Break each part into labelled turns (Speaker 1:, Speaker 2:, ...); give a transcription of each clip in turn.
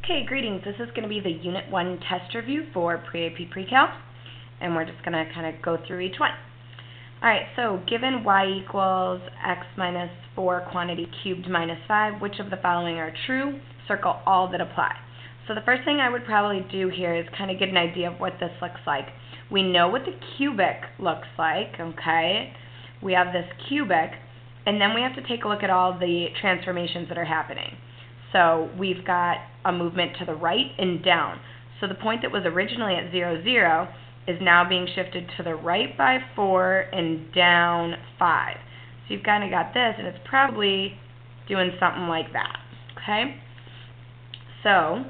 Speaker 1: Okay, greetings. This is going to be the Unit 1 test review for Pre-AP Pre-Calc, and we're just going to kind of go through each one. Alright, so given y equals x minus 4 quantity cubed minus 5, which of the following are true? Circle all that apply. So the first thing I would probably do here is kind of get an idea of what this looks like. We know what the cubic looks like, okay? We have this cubic, and then we have to take a look at all the transformations that are happening. So we've got a movement to the right and down. So the point that was originally at 0, 0 is now being shifted to the right by 4 and down 5. So you've kind of got this, and it's probably doing something like that, okay? So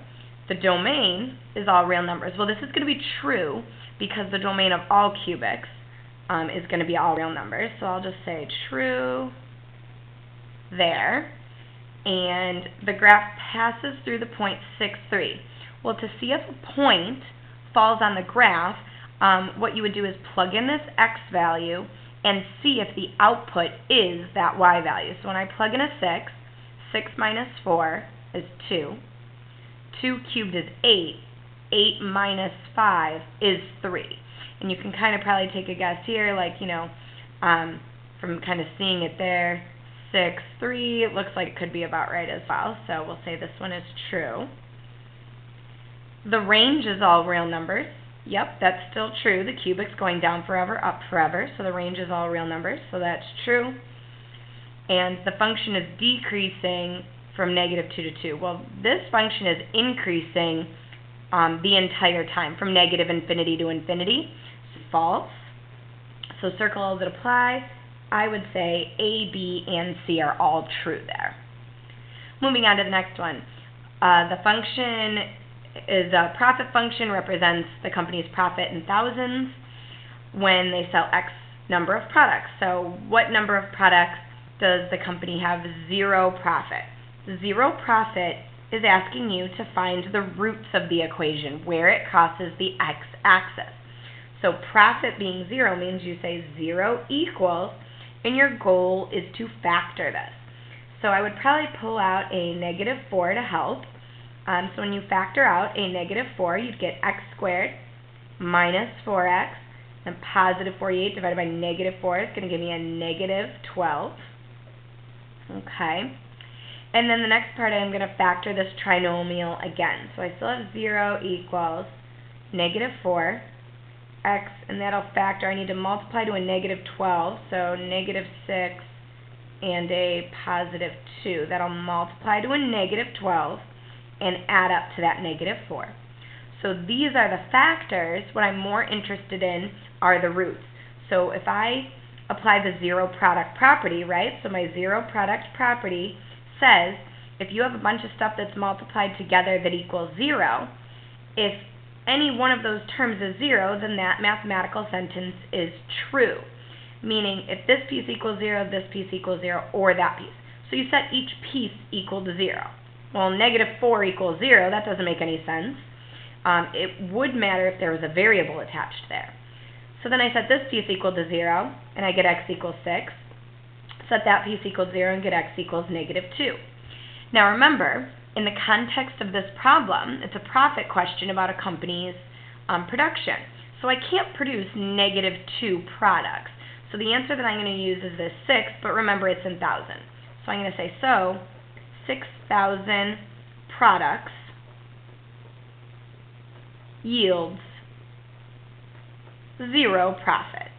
Speaker 1: the domain is all real numbers. Well, this is going to be true because the domain of all cubics is going to be all real numbers. So I'll just say true there. And the graph passes through the point 6, 3. Well, to see if a point falls on the graph, what you would do is plug in this x value and see if the output is that y value. So when I plug in a 6, 6 minus 4 is 2. 2 cubed is 8. 8 minus 5 is 3. And you can kind of probably take a guess here, like, you know, from kind of seeing it there. 6, 3, it looks like it could be about right as well, so we'll say this one is true. The range is all real numbers. Yep, that's still true. The cubic's going down forever, up forever, so the range is all real numbers, so that's true. And the function is decreasing from -2 to 2. Well, this function is increasing the entire time, from -infinity to infinity. False. So circle all that apply. I would say A, B, and C are all true there. Moving on to the next one. The function is a profit function, represents the company's profit in thousands when they sell X number of products. So what number of products does the company have zero profit? Zero profit is asking you to find the roots of the equation, where it crosses the x-axis. So profit being 0 means you say 0 equals, and your goal is to factor this. So I would probably pull out a -4 to help. So when you factor out a -4, you'd get x squared minus 4x, and positive 48 divided by -4 is going to give me a -12. Okay. And then the next part, I'm going to factor this trinomial again. So I still have 0 equals -4. X, and that'll factor. I need to multiply to a -12, so -6 and a +2. That'll multiply to a -12 and add up to that -4. So these are the factors. What I'm more interested in are the roots. So if I apply the zero product property, right? So my zero product property says if you have a bunch of stuff that's multiplied together that equals 0, if any one of those terms is 0, then that mathematical sentence is true. Meaning, if this piece equals 0, this piece equals 0, or that piece. So you set each piece equal to 0. Well, -4 equals 0, that doesn't make any sense. It would matter if there was a variable attached there. So then I set this piece equal to 0, and I get x equals 6. Set that piece equals 0 and get x equals -2. Now remember, in the context of this problem, it's a profit question about a company's production. So I can't produce -2 products. So the answer that I'm going to use is this 6, but remember it's in thousands. So I'm going to say, so 6,000 products yields 0 profit.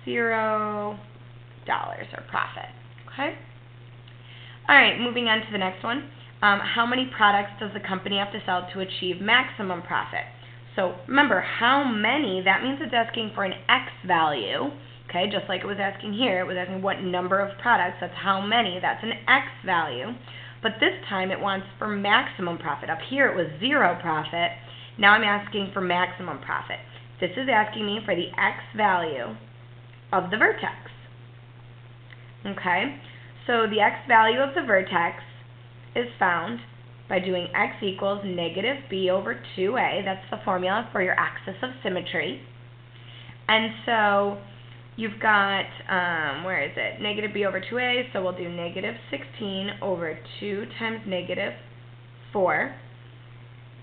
Speaker 1: $0 or profit. Okay? All right, moving on to the next one. How many products does the company have to sell to achieve maximum profit? So remember, how many, that means it's asking for an x value, okay, just like it was asking here. It was asking what number of products, that's how many, that's an x value. But this time it wants for maximum profit. Up here it was 0 profit. Now I'm asking for maximum profit. This is asking me for the x value of the vertex. Okay, so the x value of the vertex is found by doing x equals -b over 2a. That's the formula for your axis of symmetry. And so you've got, where is it? -b over 2a, so we'll do -16 over 2 times -4.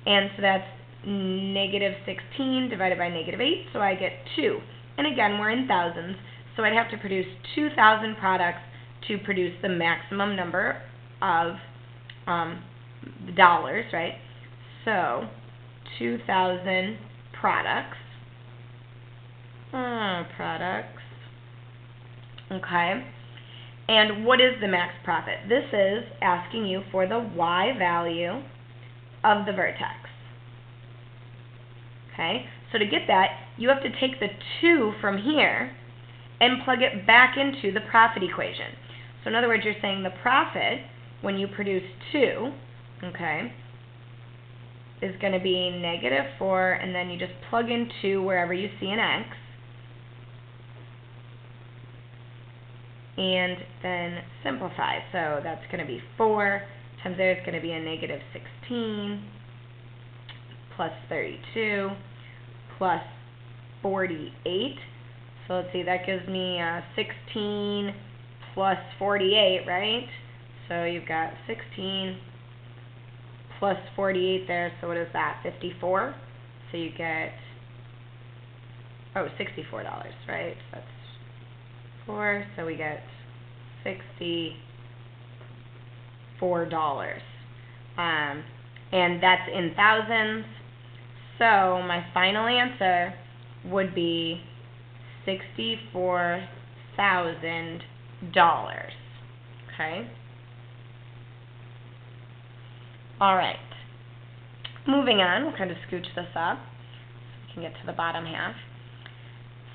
Speaker 1: And so that's negative 16 divided by negative 8, so I get 2. And again, we're in thousands, so I'd have to produce 2,000 products to produce the maximum number of dollars, right? So 2,000 products. Okay. And what is the max profit? This is asking you for the Y value of the vertex. Okay, so to get that, you have to take the 2 from here and plug it back into the profit equation. So in other words, you're saying the profit, when you produce 2, okay, is going to be negative 4, and then you just plug in 2 wherever you see an X, and then simplify. So that's going to be 4 times there is going to be a negative 16 plus 32 plus 48. So let's see, that gives me 16 plus 48, right? So you've got 16 plus 48 there, so what is that, 54? So you get, $64, right? That's 4, so we get $64. And that's in thousands. So my final answer would be $64,000. Okay? All right. Moving on, we'll kind of scooch this up so we can get to the bottom half.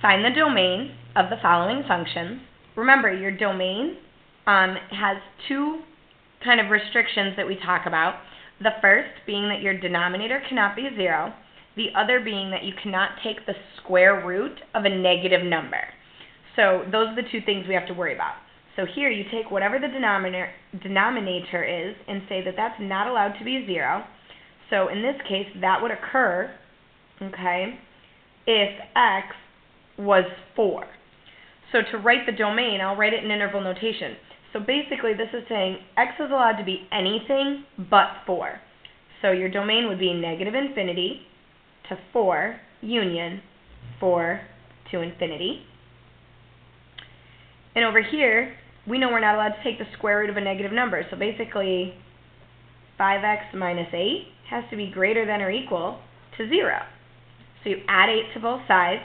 Speaker 1: Find the domain of the following functions. Remember, your domain has 2 kind of restrictions that we talk about. The first being that your denominator cannot be 0. The other being that you cannot take the square root of a negative number. So those are the 2 things we have to worry about. So here you take whatever the denominator is and say that that's not allowed to be 0. So in this case, that would occur, okay, if x was 4. So to write the domain, I'll write it in interval notation. So basically this is saying x is allowed to be anything but 4. So your domain would be negative infinity to 4 union 4 to infinity. And over here, we know we're not allowed to take the square root of a negative number. So basically 5x minus 8 has to be greater than or equal to 0. So you add 8 to both sides,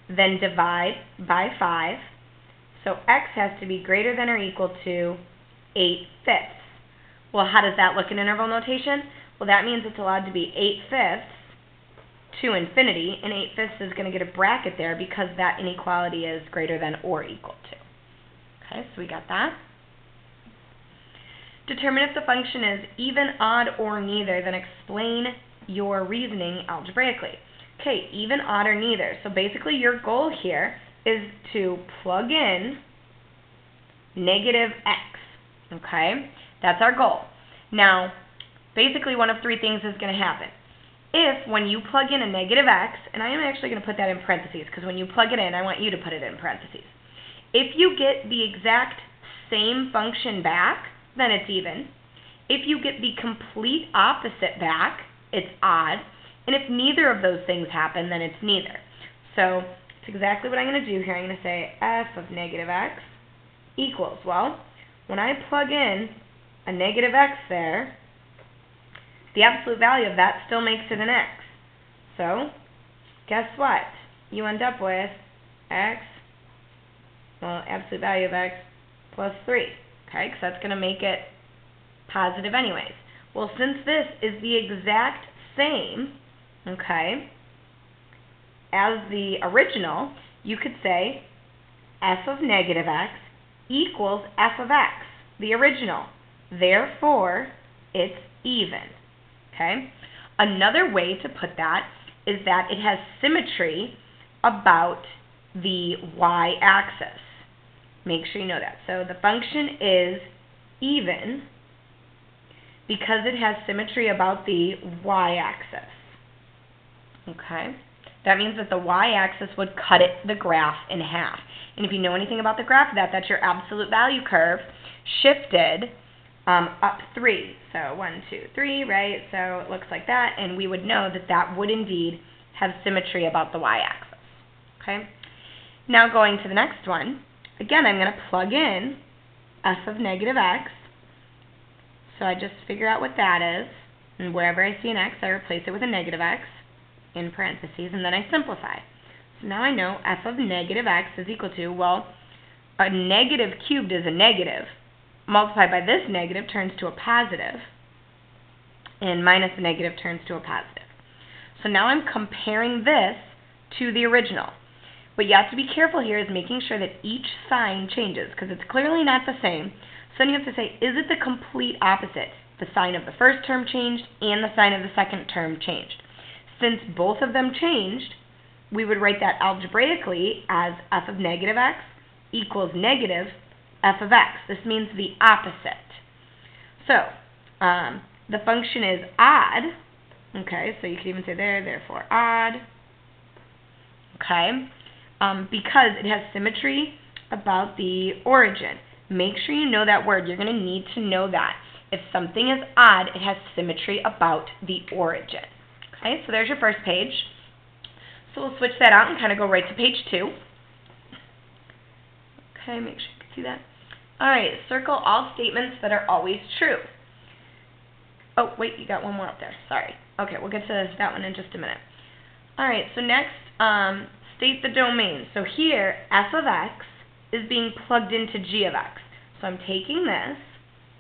Speaker 1: then divide by 5. So x has to be greater than or equal to 8/5. Well, how does that look in interval notation? Well, that means it's allowed to be 8/5 to infinity, and 8/5 is going to get a bracket there because that inequality is greater than or equal to. Okay, so we got that. Determine if the function is even, odd, or neither, then explain your reasoning algebraically. Okay, even, odd, or neither. So basically your goal here is to plug in negative x. Okay, that's our goal. Now, basically one of 3 things is going to happen. If when you plug in a negative x, and I am actually going to put that in parentheses because when you plug it in, I want you to put it in parentheses. If you get the exact same function back, then it's even. If you get the complete opposite back, it's odd. And if neither of those things happen, then it's neither. So it's exactly what I'm going to do here. I'm going to say f of negative x equals, well, when I plug in a negative x there, the absolute value of that still makes it an x. So guess what? You end up with x, well, absolute value of x plus 3, okay, because that's going to make it positive anyways. Well, since this is the exact same, okay, as the original, you could say f of negative x equals f of x, the original. Therefore, it's even, okay? Another way to put that is that it has symmetry about the y-axis. Make sure you know that. So the function is even because it has symmetry about the y-axis. Okay? That means that the y-axis would cut the graph in half. And if you know anything about the graph of that, that's your absolute value curve shifted up 3. So 1, 2, 3, right? So it looks like that, and we would know that that would indeed have symmetry about the y-axis. Okay? Now going to the next one, again, I'm going to plug in f of negative x. So I just figure out what that is, and wherever I see an x, I replace it with a negative x in parentheses, and then I simplify. So now I know f of negative x is equal to, well, a negative cubed is a negative. Multiplied by this negative turns to a positive, and minus a negative turns to a positive. So now I'm comparing this to the original. What you have to be careful here is making sure that each sign changes, because it's clearly not the same. So then you have to say, is it the complete opposite? The sign of the first term changed and the sign of the second term changed. Since both of them changed, we would write that algebraically as f of negative x equals negative f of x. This means the opposite. So the function is odd. Okay, so you can even say there, therefore odd. Okay, because it has symmetry about the origin. Make sure you know that word. You're going to need to know that. If something is odd, it has symmetry about the origin. Okay, so there's your first page. So we'll switch that out and kind of go right to page 2. Okay, make sure you can see that. All right, circle all statements that are always true. Oh, wait, you got one more up there. Sorry. Okay, we'll get to that one in just a minute. All right, so next, state the domain. So here, f of x is being plugged into g of x. So I'm taking this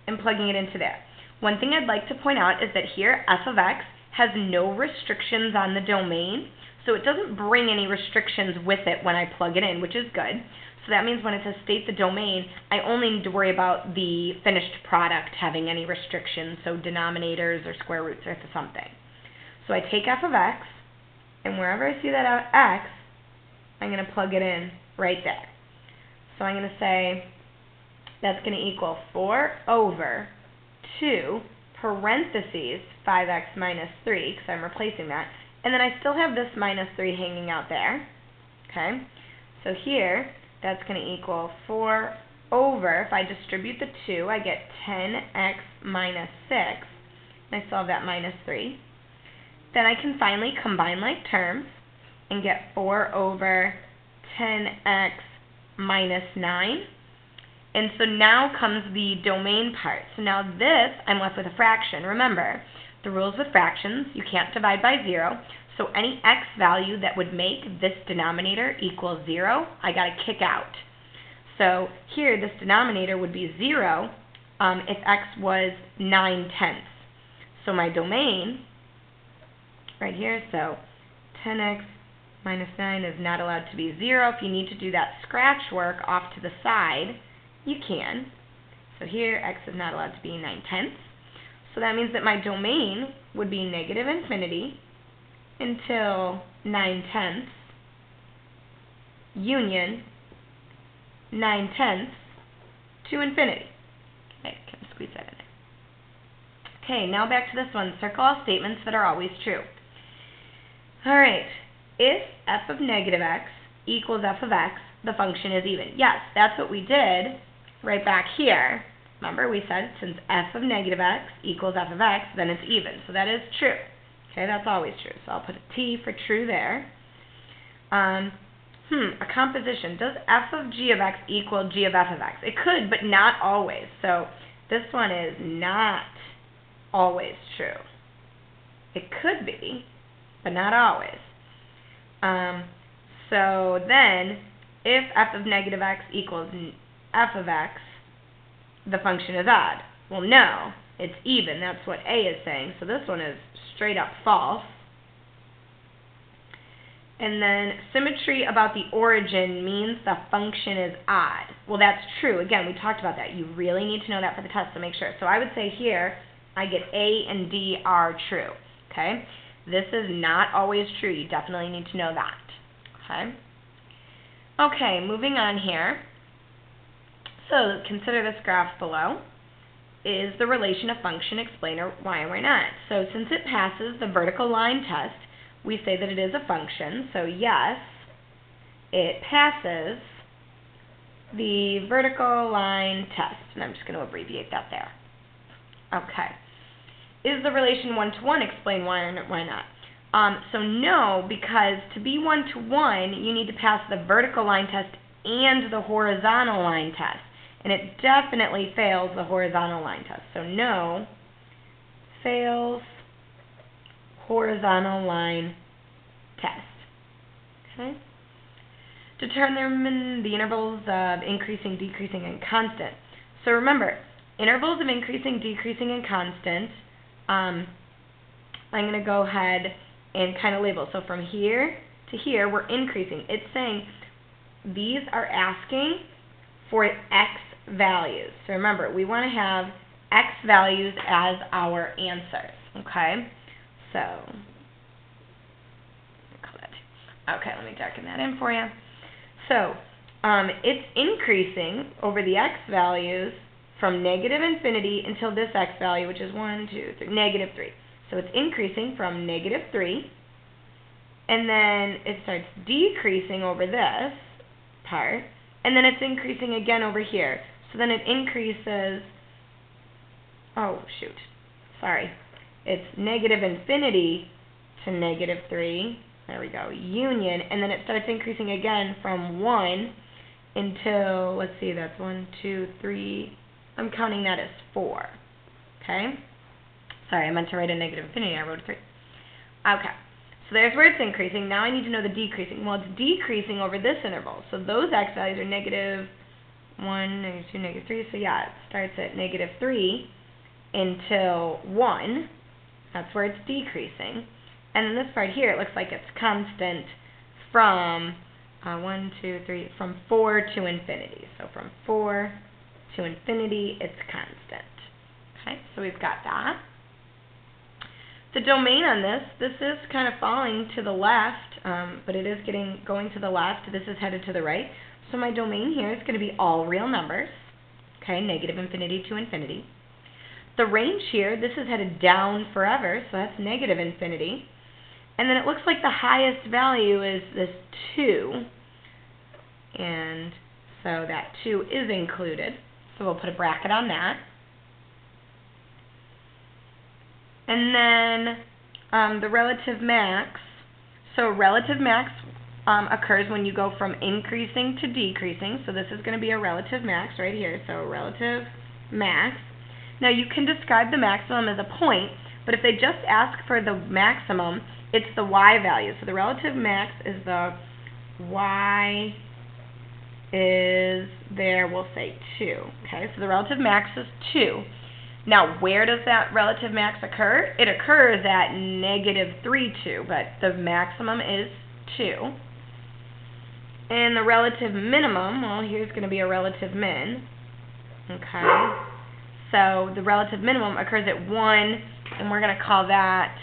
Speaker 1: and plugging it into there. One thing I'd like to point out is that here, f of x has no restrictions on the domain, so it doesn't bring any restrictions with it when I plug it in, which is good. So that means when it says state the domain, I only need to worry about the finished product having any restrictions, so denominators or square roots or something. So I take f of x, and wherever I see that x, I'm going to plug it in right there. So I'm going to say that's going to equal 4 over 2 parentheses 5x minus 3, because I'm replacing that. And then I still have this minus 3 hanging out there. Okay? So here, that's going to equal 4 over, if I distribute the 2, I get 10x minus 6. And I still have that minus 3. Then I can finally combine like terms and get 4 over 10x minus 9. And so now comes the domain part. So now this, I'm left with a fraction. Remember, the rules with fractions, you can't divide by 0. So any x value that would make this denominator equal 0, I got to kick out. So here, this denominator would be 0 if x was 9/10. So my domain, right here, so 10x minus 9 is not allowed to be 0. If you need to do that scratch work off to the side, you can. So here, x is not allowed to be 9/10. So that means that my domain would be negative infinity until 9/10 union 9/10 to infinity. Okay, can I squeeze that in there? Okay, now back to this one. Circle all statements that are always true. All right, if f of negative x equals f of x, the function is even. Yes, that's what we did right back here. Remember, we said since f of negative x equals f of x, then it's even. So that is true. Okay, that's always true. So I'll put a T for true there. A composition. Does f of g of x equal g of f of x? It could, but not always. So this one is not always true. It could be, but not always. So then, if f of negative x equals f of x, the function is odd. Well, no, it's even. That's what A is saying. So this one is straight up false. And then symmetry about the origin means the function is odd. Well, that's true. Again, we talked about that. You really need to know that for the test, so make sure. So I would say here, I get A and D are true. Okay? This is not always true. You definitely need to know that. Okay? Okay, moving on here. So consider this graph below. Is the relation of function explain why and why not? So since it passes the vertical line test, we say that it is a function. So yes, it passes the vertical line test. And I'm just going to abbreviate that there. Okay. Is the relation 1-to-1? Explain why or why not. So no, because to be 1-to-1, you need to pass the vertical line test and the horizontal line test. And it definitely fails the horizontal line test. So no, fails horizontal line test. Okay? Determine the intervals of increasing, decreasing, and constant. So remember, intervals of increasing, decreasing, and constant, I'm going to go ahead and kind of label. So from here to here, we're increasing. It's saying these are asking for x values. So remember, we want to have x values as our answers. Okay? So, okay, let me darken that in for you. So, it's increasing over the x values from negative infinity until this x value, which is negative 3. So it's increasing from negative 3, and then it starts decreasing over this part, and then it's increasing again over here. So then it increases, it's negative infinity to negative 3. There we go, union, and then it starts increasing again from 1 until, let's see, that's 1, 2, 3, I'm counting that as 4, okay? Sorry, I meant to write a negative infinity, I wrote a 3. Okay, so there's where it's increasing. Now I need to know the decreasing. Well, it's decreasing over this interval, so those x values are negative 1, negative 2, negative 3, so yeah, it starts at negative 3 until 1. That's where it's decreasing. And then this part here, it looks like it's constant from from 4 to infinity. So from 4 to infinity, it's constant. Okay, so we've got that. The domain on this is kind of falling to the left, but it is going to the left. This is headed to the right. So my domain here is going to be all real numbers. Okay, negative infinity to infinity. The range here, this is headed down forever, so that's negative infinity. And then it looks like the highest value is this 2. And so that 2 is included. So we'll put a bracket on that. And then the relative max. So relative max occurs when you go from increasing to decreasing. So this is going to be a relative max right here. So relative max. Now you can describe the maximum as a point, but if they just ask for the maximum, it's the y value. So the relative max is the y is there, we'll say 2. Okay, so the relative max is 2. Now, where does that relative max occur? It occurs at negative 3, 2, but the maximum is 2. And the relative minimum, well, here's going to be a relative min. Okay, so the relative minimum occurs at 1, and we're going to call that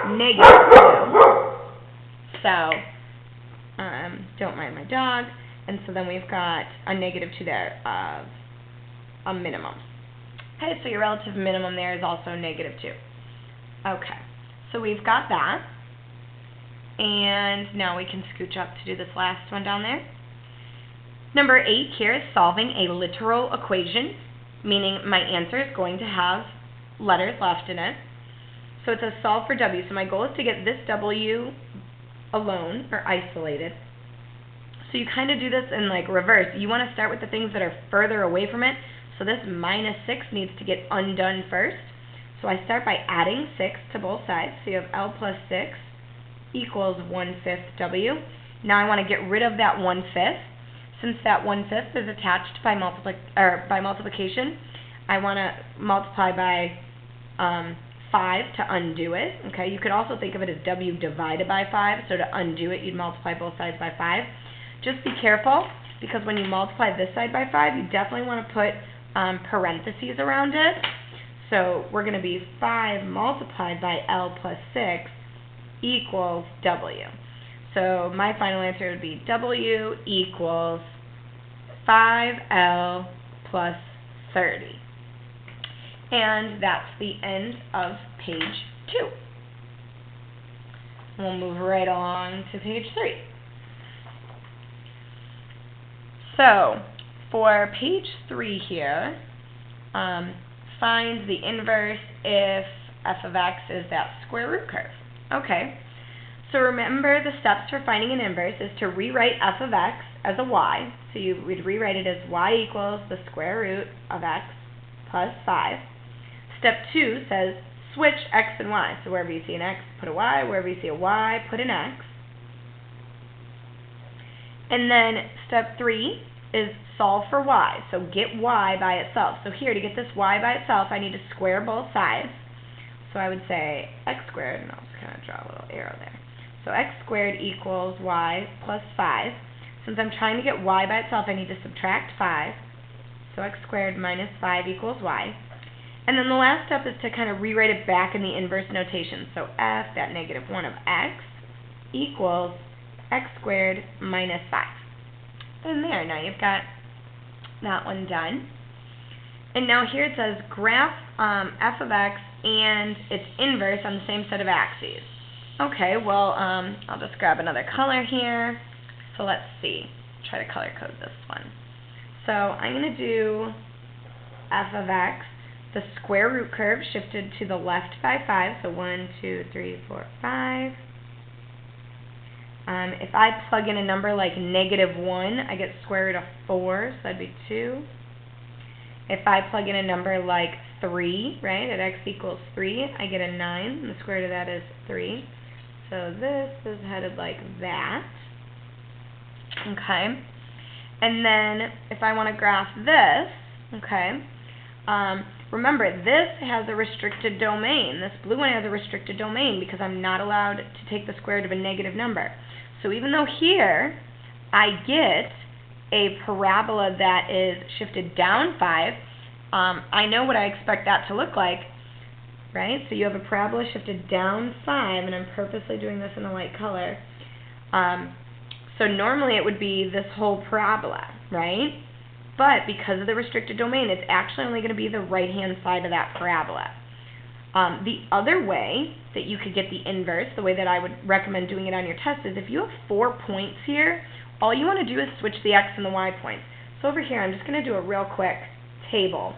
Speaker 1: negative 2. So, don't mind my dog. And so then we've got a negative 2 there of a minimum. Okay, so your relative minimum there is also negative 2. Okay, so we've got that. And now we can scooch up to do this last one down there. Number 8 here is solving a literal equation, meaning my answer is going to have letters left in it. So it's a solve for w. So my goal is to get this w alone or isolated. So you kind of do this in like reverse. You want to start with the things that are further away from it. So this minus 6 needs to get undone first. So I start by adding 6 to both sides. So you have L plus 6 equals 1/5 w. Now I want to get rid of that 1/5. Since that 1/5 is attached by multiplication, I want to multiply by 5 to undo it. Okay, you could also think of it as w divided by 5. So to undo it, you'd multiply both sides by 5. Just be careful, because when you multiply this side by 5, you definitely want to put parentheses around it. So we're going to be 5 multiplied by L plus 6 equals w. So my final answer would be w equals 5L plus 30. And that's the end of page 2. We'll move right along to page 3. So, for page 3 here, find the inverse if f of x is that square root curve. Okay, so remember the steps for finding an inverse is to rewrite f of x as a y. So you would rewrite it as y equals the square root of x plus 5. Step 2 says switch x and y. So wherever you see an x, put a y. Wherever you see a y, put an x. And then step 3 is solve for y. So get y by itself. So here, to get this y by itself, I need to square both sides. So I would say x squared, and I'll just kind of draw a little arrow there. So x squared equals y plus 5. Since I'm trying to get y by itself, I need to subtract 5. So x squared minus 5 equals y. And then the last step is to kind of rewrite it back in the inverse notation. So f, that negative 1 of x, equals x squared minus 5. And there, now you've got that one done. And now here it says graph f of x and its inverse on the same set of axes. Okay, well, I'll just grab another color here. So let's see. Try to color code this one. So I'm going to do f of x. The square root curve shifted to the left by 5. So 1, 2, 3, 4, 5. If I plug in a number like negative 1, I get square root of 4, so that'd be 2. If I plug in a number like 3, right, at x equals 3, I get a 9, and the square root of that is 3. So this is headed like that. Okay. And then if I want to graph this, okay, remember this has a restricted domain. This blue one has a restricted domain because I'm not allowed to take the square root of a negative number. So even though here I get a parabola that is shifted down 5, I know what I expect that to look like, right? So you have a parabola shifted down 5, and I'm purposely doing this in a light color. So normally it would be this whole parabola, right? But because of the restricted domain, it's actually only going to be the right-hand side of that parabola. The other way that you could get the inverse, the way that I would recommend doing it on your test, is if you have 4 points here, all you want to do is switch the x and the y points. So over here, I'm just going to do a real quick table.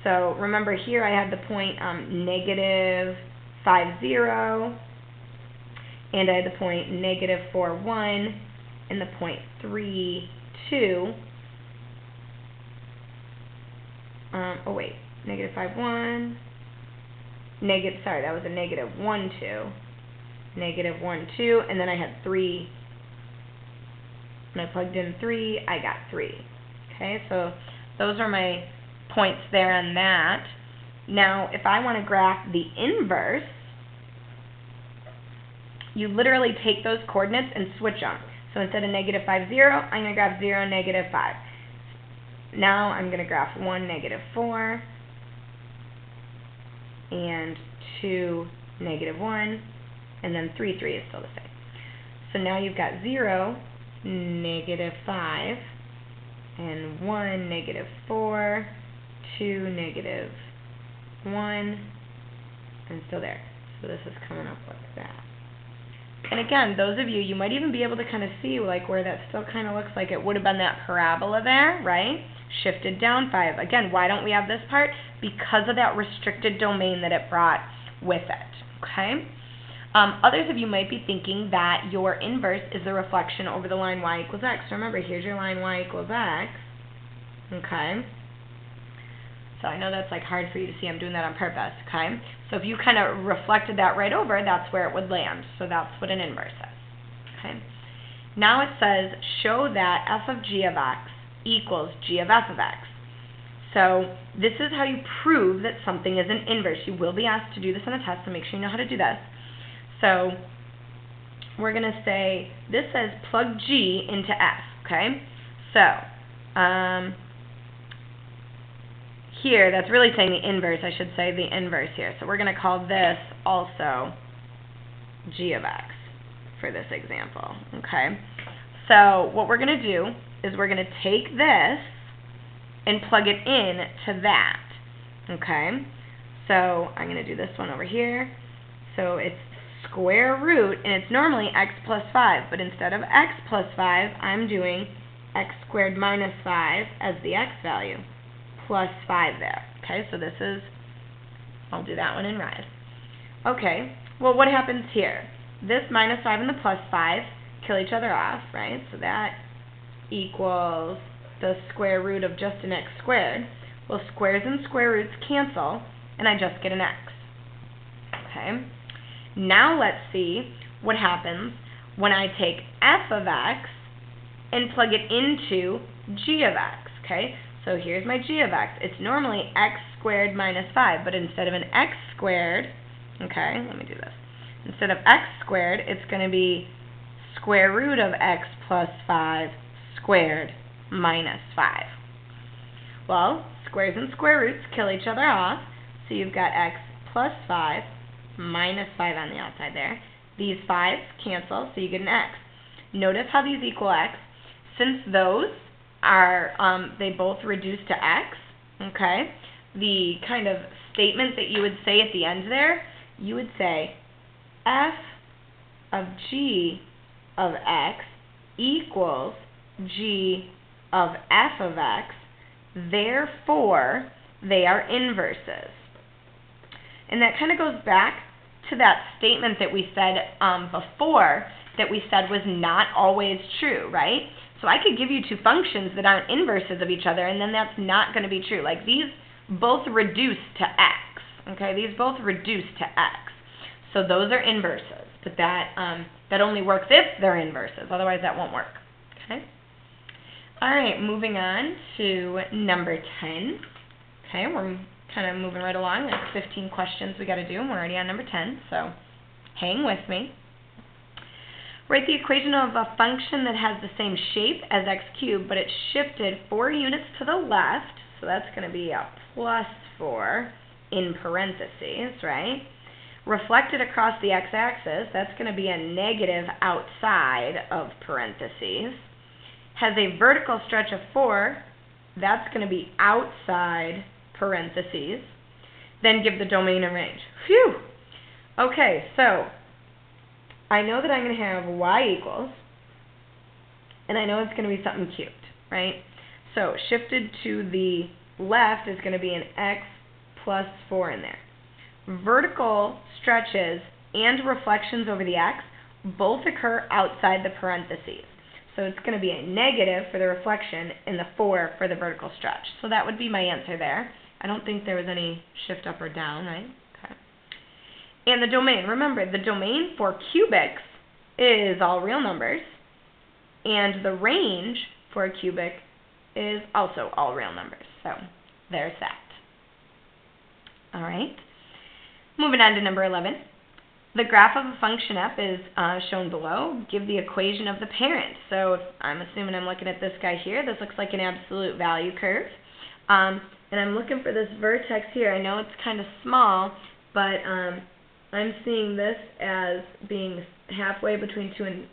Speaker 1: So remember here I had the point negative 5, 0, and I had the point negative 4, 1, and the point 3, 2. Oh wait, negative 5, 1. Sorry, that was a negative 1, 2. Negative 1, 2, and then I had 3. When I plugged in 3, I got 3. Okay, so those are my points there on that. Now, if I want to graph the inverse, you literally take those coordinates and switch them. So instead of negative 5, 0, I'm going to graph 0, negative 5. Now I'm going to graph 1, negative 4, and 2, negative 1, and then 3, 3 is still the same. So now you've got 0, negative 5, and 1, negative 4, 2, negative 1, and still there. So this is coming up like that. And again, those of you, you might even be able to kind of see like where that still kind of looks like it would have been that parabola there, right? Shifted down 5. Again, why don't we have this part? Because of that restricted domain that it brought with it, okay? Others of you might be thinking that your inverse is the reflection over the line y equals x. Remember, here's your line y equals x, okay? So I know that's like hard for you to see. I'm doing that on purpose, okay? So if you kind of reflected that right over, that's where it would land. So that's what an inverse is, okay? Now it says, show that f of g of x equals g of f of x. So this is how you prove that something is an inverse. You will be asked to do this on a test, so make sure you know how to do this. So we're going to say, this says plug g into f, okay? So here, that's really saying the inverse. I should say the inverse here. So we're going to call this also g of x for this example, okay? So what we're going to do is we're going to take this and plug it in to that, okay? So I'm going to do this one over here. So it's square root, and it's normally x plus 5, but instead of x plus 5, I'm doing x squared minus 5 as the x value, plus 5 there, okay? So this is I'll do that one in rise. Okay, well, what happens here? This minus 5 and the plus 5 kill each other off, right? So that equals the square root of just an x squared. Well, squares and square roots cancel, and I just get an x. Okay, now let's see what happens when I take f of x and plug it into g of x, okay? So here's my g of x. It's normally x squared minus 5, but instead of an x squared, okay, let me do this. Instead of x squared, it's going to be square root of x plus 5 squared minus 5. Well, squares and square roots kill each other off, so you've got x plus 5 minus 5 on the outside there. These 5s cancel, so you get an x. Notice how these equal x. Since those are, they both reduce to x, okay, the kind of statement that you would say at the end there, you would say f of g of x equals g of f of x, therefore they are inverses. And that kind of goes back to that statement that we said before, that we said was not always true, right? So I could give you two functions that aren't inverses of each other, and then that's not going to be true. Like these both reduce to x, okay? These both reduce to x. So those are inverses, but that only works if they're inverses. Otherwise, that won't work, okay? All right, moving on to number 10. Okay, we're kind of moving right along. There's 15 questions we got to do, and we're already on number 10, so hang with me. Write the equation of a function that has the same shape as x cubed, but it's shifted 4 units to the left, so that's going to be a plus 4 in parentheses, right? Reflected across the x-axis, that's going to be a negative outside of parentheses. Has a vertical stretch of 4, that's going to be outside parentheses. Then give the domain and range. Phew! Okay, so I know that I'm going to have y equals, and I know it's going to be something cubed, right? So shifted to the left is going to be an x plus 4 in there. Vertical stretches and reflections over the x both occur outside the parentheses. So it's going to be a negative for the reflection and the 4 for the vertical stretch. So that would be my answer there. I don't think there was any shift up or down, right? Okay. And the domain, remember, the domain for cubics is all real numbers, and the range for a cubic is also all real numbers. So there's that. All right. Moving on to number 11. The graph of a function f is shown below. Give the equation of the parent. So if I'm assuming I'm looking at this guy here. This looks like an absolute value curve. And I'm looking for this vertex here. I know it's kind of small, but I'm seeing this as being halfway between 2 and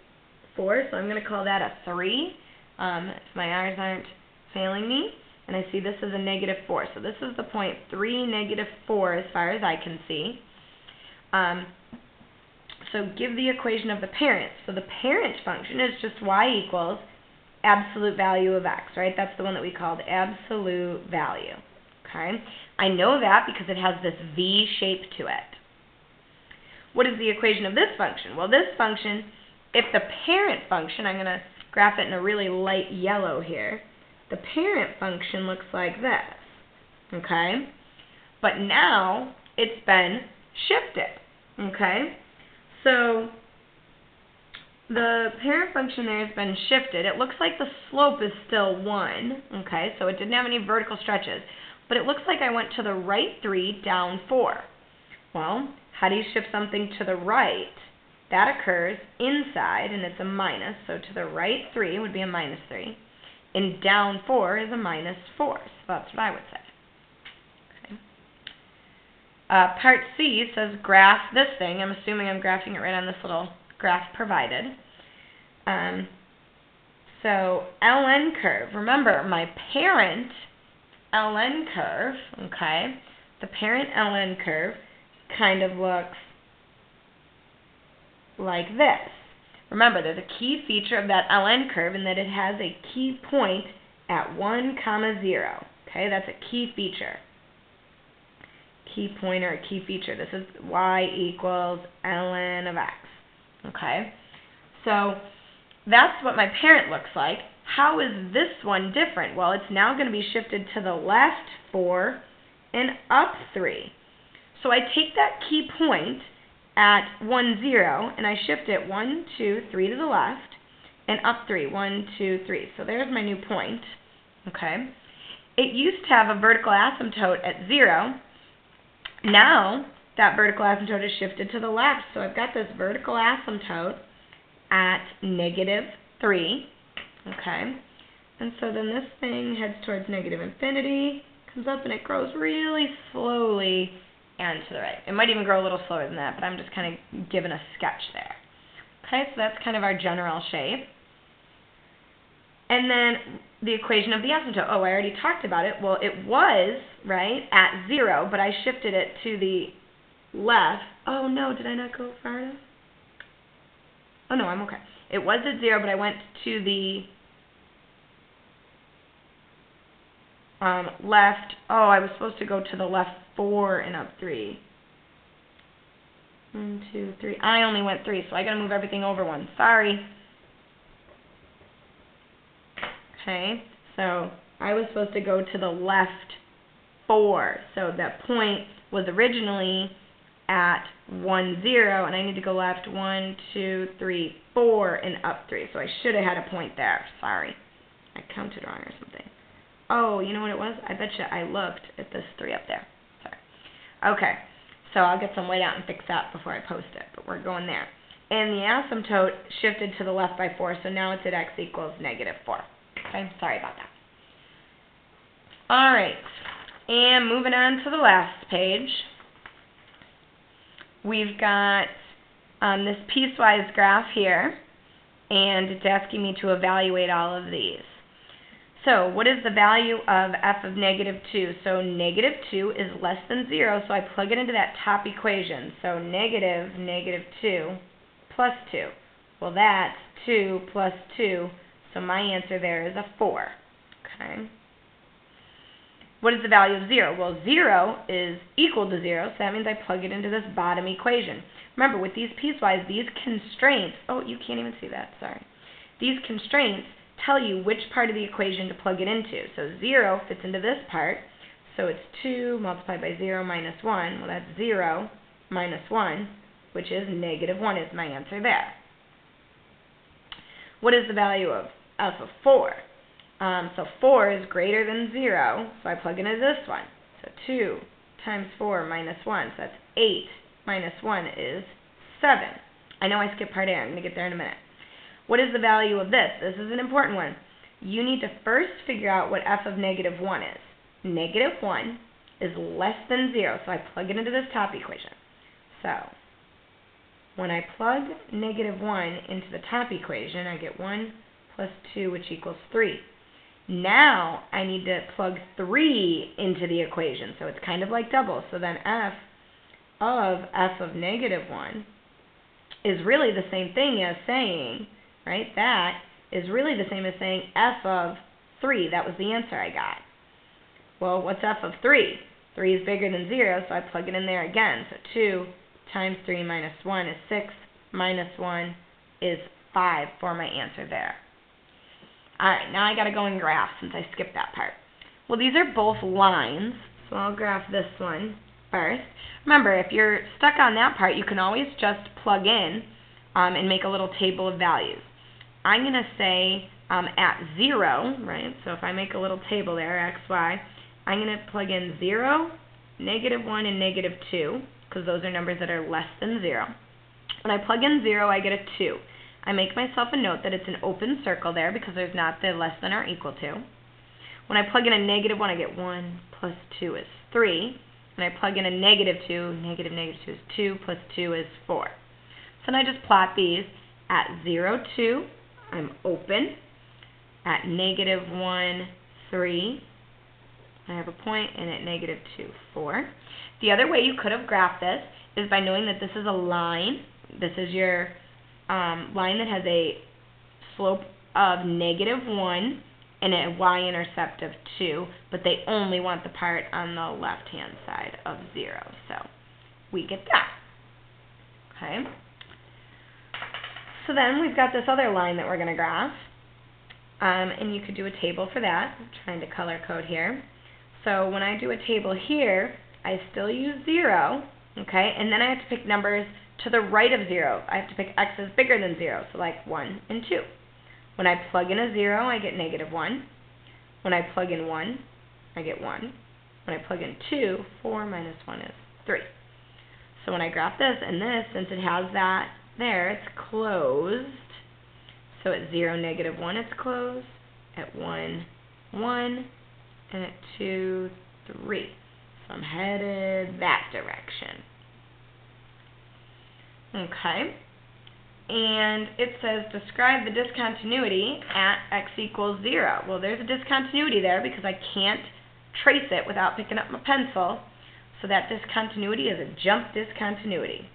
Speaker 1: 4. So I'm going to call that a 3 if my R's aren't failing me. And I see this as a negative 4. So this is the point 3, negative 4 as far as I can see. So give the equation of the parent. So the parent function is just y equals absolute value of x, right? That's the one that we called absolute value, okay? I know that because it has this V shape to it. What is the equation of this function? Well, this function, if the parent function, I'm going to graph it in a really light yellow here, the parent function looks like this, okay? But now it's been shifted, okay? So the parent function there has been shifted. It looks like the slope is still 1, okay? So it didn't have any vertical stretches. But it looks like I went to the right 3, down 4. Well, how do you shift something to the right? That occurs inside, and it's a minus. So to the right 3 would be a minus 3. And down 4 is a minus 4. So that's what I would say. Part C says graph this thing. I'm assuming I'm graphing it right on this little graph provided. So ln curve. Remember, my parent ln curve, okay, the parent ln curve kind of looks like this. Remember, there's a key feature of that ln curve in that it has a key point at 1, 0. Okay, that's a key feature. key point or a key feature. This is y equals ln of x. Okay? So that's what my parent looks like. How is this one different? Well, it's now going to be shifted to the left 4 and up 3. So I take that key point at 1, 0, and I shift it 1, 2, 3 to the left, and up 3, 1, 2, 3. So there's my new point. Okay. It used to have a vertical asymptote at 0. Now that vertical asymptote is shifted to the left. So I've got this vertical asymptote at -3. Okay. And so then this thing heads towards -infinity, comes up, and it grows really slowly and to the right. It might even grow a little slower than that, but I'm just kind of giving a sketch there. Okay, so that's kind of our general shape. And then the equation of the asymptote. Oh, I already talked about it. Well, it was, right, at 0, but I shifted it to the left. Oh, no, did I not go far enough? Oh, no, I'm okay. It was at 0, but I went to the left. Oh, I was supposed to go to the left 4 and up 3. 1, 2, 3. I only went 3, so I got to move everything over 1. Sorry. Okay, so I was supposed to go to the left 4. So that point was originally at 1, 0, and I need to go left 1, 2, 3, 4, and up 3. So I should have had a point there. Sorry. I counted wrong or something. Oh, you know what it was? I bet you I looked at this 3 up there. Sorry. Okay, so I'll get some white out and fix that before I post it, but we're going there. And the asymptote shifted to the left by 4, so now it's at x equals -4. Okay, sorry about that. All right, and moving on to the last page. We've got this piecewise graph here, and it's asking me to evaluate all of these. So what is the value of f of -2? So -2 is less than 0, so I plug it into that top equation. So -2 plus 2. Well, that's 2 plus 2, so my answer there is a 4. Okay. What is the value of 0? Well, 0 is equal to 0, so that means I plug it into this bottom equation. Remember, with these piecewise, these constraints, oh, you can't even see that, sorry. These constraints tell you which part of the equation to plug it into. So 0 fits into this part, so it's 2 multiplied by 0 minus 1. Well, that's 0 minus 1, which is -1 is my answer there. What is the value of f of 4? So 4 is greater than 0, so I plug into this one. So 2 times 4 minus 1, so that's 8 minus 1 is 7. I know I skipped part A. I'm going to get there in a minute. What is the value of this? This is an important one. You need to first figure out what f of -1 is. -1 is less than 0, so I plug it into this top equation. So when I plug -1 into the top equation, I get 1 plus 2, which equals 3. Now I need to plug 3 into the equation, so it's kind of like double. So then f of -1 is really the same thing as saying, right, that is really the same as saying f of 3. That was the answer I got. Well, what's f of 3? 3 is bigger than 0, so I plug it in there again. So 2 times 3 minus 1 is 6, minus 1 is 5 for my answer there. All right, now I got to go and graph since I skipped that part. Well, these are both lines, so I'll graph this one first. Remember, if you're stuck on that part, you can always just plug in and make a little table of values. I'm going to say at 0, right, so if I make a little table there, x, y, I'm going to plug in 0, -1, and -2, because those are numbers that are less than 0. When I plug in 0, I get a 2. I make myself a note that it's an open circle there because there's not the less than or equal to. When I plug in a -1, I get 1 plus 2 is 3. When I plug in a -2, -2 is 2 plus 2 is 4. So then I just plot these at 0, 2, I'm open. At -1, 3, I have a point, and at -2, 4. The other way you could have graphed this is by knowing that this is a line. This is your line that has a slope of -1 and a y-intercept of 2, but they only want the part on the left-hand side of 0. So we get that. Okay. So then we've got this other line that we're going to graph. And you could do a table for that. I'm trying to color code here. So when I do a table here, I still use 0, okay? And then I have to pick numbers to the right of 0. I have to pick x's bigger than 0, so like 1 and 2. When I plug in a 0, I get -1. When I plug in 1, I get 1. When I plug in 2, 4 minus 1 is 3. So when I graph this and this, since it has that there, it's closed. So at 0, -1, it's closed. At 1, 1. And at 2, 3. So I'm headed that direction. Okay. And it says describe the discontinuity at x equals 0. Well, there's a discontinuity there because I can't trace it without picking up my pencil. So that discontinuity is a jump discontinuity.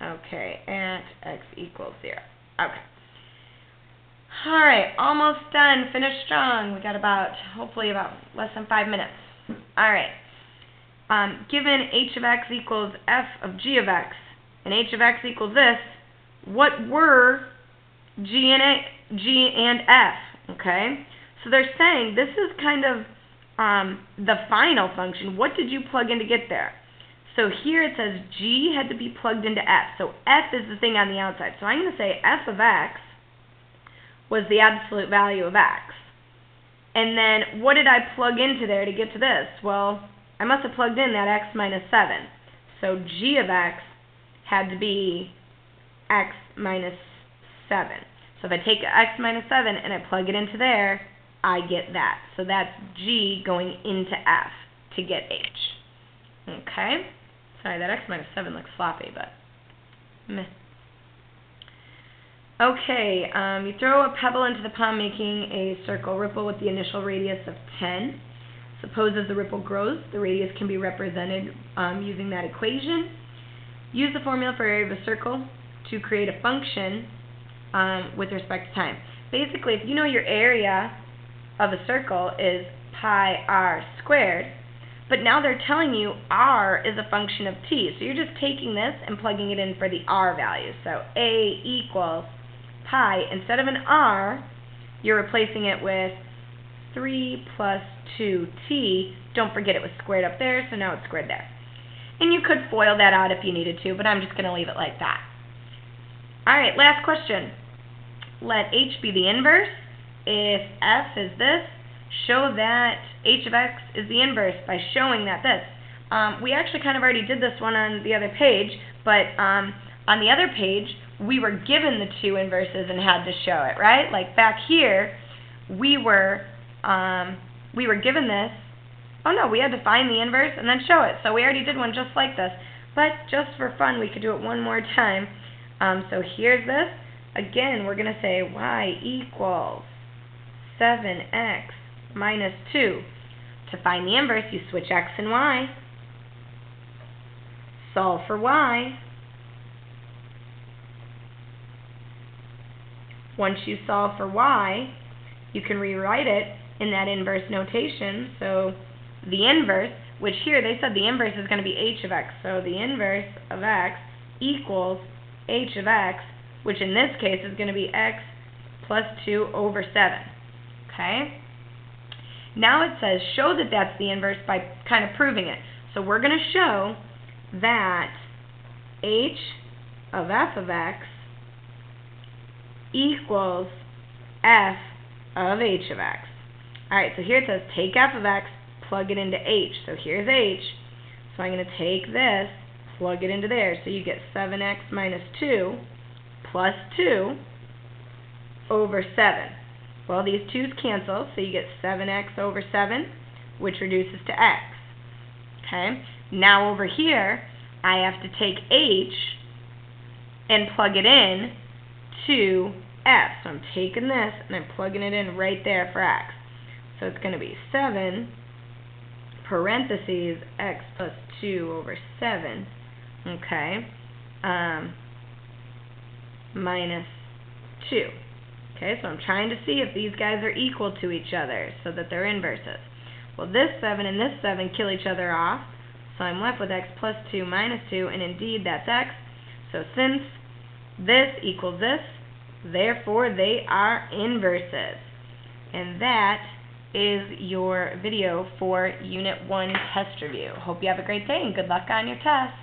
Speaker 1: Okay, at x equals 0. Okay. All right, almost done. Finish strong. We got hopefully about less than 5 minutes. All right. Given h of x equals f of g of x, and h of x equals this, what were g and f? Okay. So they're saying this is kind of the final function. What did you plug in to get there? So here it says g had to be plugged into f. So f is the thing on the outside. So I'm going to say f of x was the absolute value of x. And then what did I plug into there to get to this? Well, I must have plugged in that x minus 7. So g of x had to be x minus 7. So if I take x minus 7 and I plug it into there, I get that. So that's g going into f to get h. Okay? Sorry, that x minus 7 looks sloppy, but meh. Okay, you throw a pebble into the pond making a circle ripple with the initial radius of 10. Suppose as the ripple grows, the radius can be represented using that equation. Use the formula for area of a circle to create a function with respect to time. Basically, if you know your area of a circle is pi r squared, but now they're telling you r is a function of t. So you're just taking this and plugging it in for the r value. So a equals pi. Instead of an r, you're replacing it with 3 plus 2t. Don't forget it was squared up there, so now it's squared there. And you could FOIL that out if you needed to, but I'm just going to leave it like that. All right, last question. Let h be the inverse. If f is this, show that h of x is the inverse by showing that this. We actually kind of already did this one on the other page, but on the other page, we were given the two inverses and had to show it, right? Like back here, we were given this. Oh no, we had to find the inverse and then show it. So we already did one just like this. But just for fun, we could do it one more time. So here's this. Again, we're going to say y equals 7x minus 2. To find the inverse, you switch x and y. Solve for y. Once you solve for y, you can rewrite it in that inverse notation. So the inverse, which here they said the inverse is going to be h of x. So the inverse of x equals h of x, which in this case is going to be x plus 2 over 7. Okay? Now it says show that that's the inverse by kind of proving it. So we're going to show that h of f of x equals f of h of x. Alright, so here it says take f of x, plug it into h. So here's h. So I'm going to take this, plug it into there. So you get 7x minus 2 plus 2 over 7. Well, these 2's cancel, so you get 7x over 7, which reduces to x. Okay? Now over here, I have to take h and plug it in to f. So I'm taking this and I'm plugging it in right there for x. So it's going to be 7 parentheses x plus 2 over 7. Okay? minus 2. Okay, so I'm trying to see if these guys are equal to each other so that they're inverses. Well, this 7 and this 7 kill each other off, so I'm left with x plus 2 minus 2, and indeed that's x. So since this equals this, therefore they are inverses. And that is your video for Unit 1 test review. Hope you have a great day and good luck on your test.